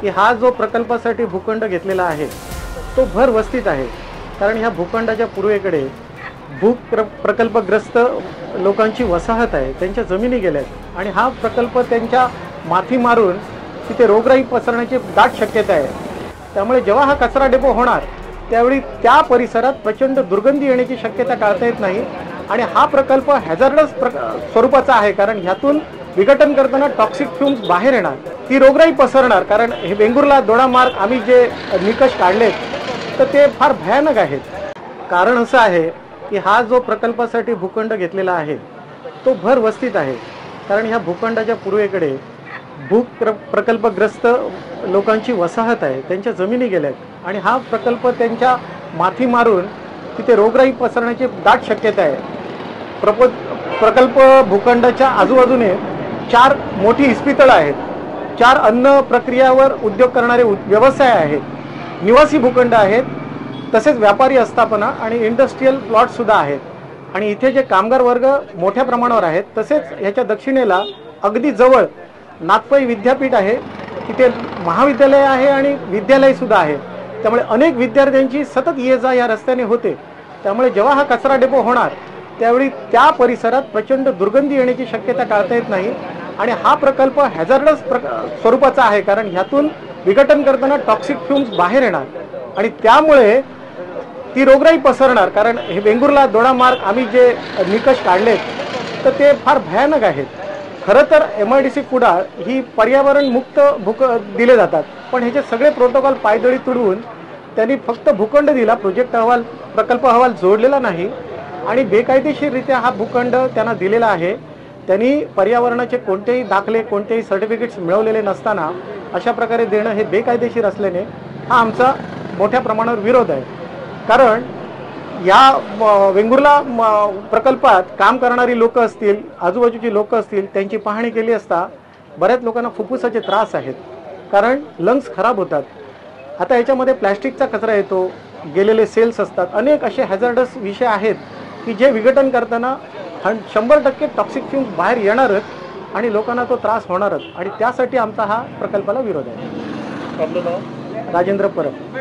की हा जो प्रकल्पासाठी भूखंड घेतलेला आहे तो भर वस्तीत आहे। कारण ह्या भूखंडाच्या पूर्वेकडे प्रकल्पग्रस्त लोकांची वसाहत आहे, त्यांच्या जमिनी गेल्यात आणि हा प्रकल्प त्यांच्या माथी मारून तिथे रोगराई पसरण्याची दाट शक्यता आहे। त्यामुळे जेव्हा हा कचरा डेपो होणार त्यावेळी त्या परिसरात प्रचंड दुर्गंधी येण्याची शक्यता टाळता येत नाही आणि हा प्रकल्प हॅझार्डस स्वरूपाचा आहे। कारण ह्यातून विघटन करताना टॉक्सिक फ्यूम्स बाहेर येणार, ती रोगराई पसरणार। कारण हे वेंगुर्ला दोडामार्ग आम्ही जे निकष काढलेत तर ते फार भयानक आहेत। कारण असं आहे की हा जो प्रकल्पासाठी भूखंड घेतलेला आहे तो भर वस्तीत आहे। कारण ह्या भूखंडाच्या पूर्वेकडे प्रकल्पग्रस्त लोकांची वसाहत आहे, त्यांच्या जमिनी गेल्यात आणि हा प्रकल्प त्यांच्या माथी मारून तिथे रोगराई पसरण्याची दाट शक्यता आहे। प्रकल्प भूखंडाच्या आजूबाजूने 4 मोठी इस्पितळं आहेत, 4 अन्न प्रक्रियावर उद्योग करणारे व्यवसाय आहेत, निवासी भूखंड आहेत, तसेच व्यापारी आस्थापना आणि इंडस्ट्रियल प्लॉट सुद्धा आहेत आणि इथे जे कामगार वर्ग मोठ्या प्रमाणावर आहेत। तसेच ह्याच्या दक्षिणेला अगदी जवळ नागपै विद्यापीठ आहे, तिथे महाविद्यालय आहे आणि विद्यालय सुद्धा आहे। त्यामुळे अनेक विद्यार्थ्यांची सतत ये जा या रस्त्याने होते। त्यामुळे जेव्हा हा कचरा डेपो होणार त्यावेळी त्या परिसरात प्रचंड दुर्गंधी येण्याची शक्यता टाळता येत नाही आणि हा प्रकल्प हॅझार्डस स्वरूपाचा आहे। कारण ह्यातून विघटन करताना टॉक्सिक फ्यूम्स बाहेर येणार आणि त्यामुळे ती रोगराई पसरणार। कारण हे वेंगुर्ला दोडामार्ग आम्ही जे निकष काढलेत तर ते फार भयानक आहेत। खरं तर MIDC कुडाळ ही पर्यावरण मुक्त दिले जातात, पण ह्याचे सगळे प्रोटोकॉल पायदळी तुडवून त्यांनी फक्त भूखंड दिला, प्रोजेक्ट अहवाल प्रकल्प अहवाल जोडलेला नाही आणि बेकायदेशीररित्या हा भूखंड त्यांना दिलेला आहे। त्यांनी पर्यावरणाचे कोणतेही दाखले कोणतेही सर्टिफिकेट्स मिळवलेले नसताना अशा प्रकारे देणं हे बेकायदेशीर असल्याने हा आमचा मोठ्या प्रमाणावर विरोध आहे। कारण या वेंगुर्ला प्रकल्पात काम करणारी लोक असतील, आजूबाजूची लोक असतील, त्यांची पाहणी केली असता बऱ्याच लोकांना फुफ्फुसाचे त्रास आहेत, कारण लंग्स खराब होतात। आता याच्यामध्ये प्लॅस्टिकचा कचरा येतो, गेलेले सेल्स असतात, अनेक असे हॅझार्डस विषय आहेत की जे विघटन करताना 100% टॉक्सिक फ्यूम्स बाहेर येणारच आणि लोकांना तो त्रास होणारच आणि त्यासाठी आमचा हा प्रकल्पाला विरोध आहे। राजेंद्र परब।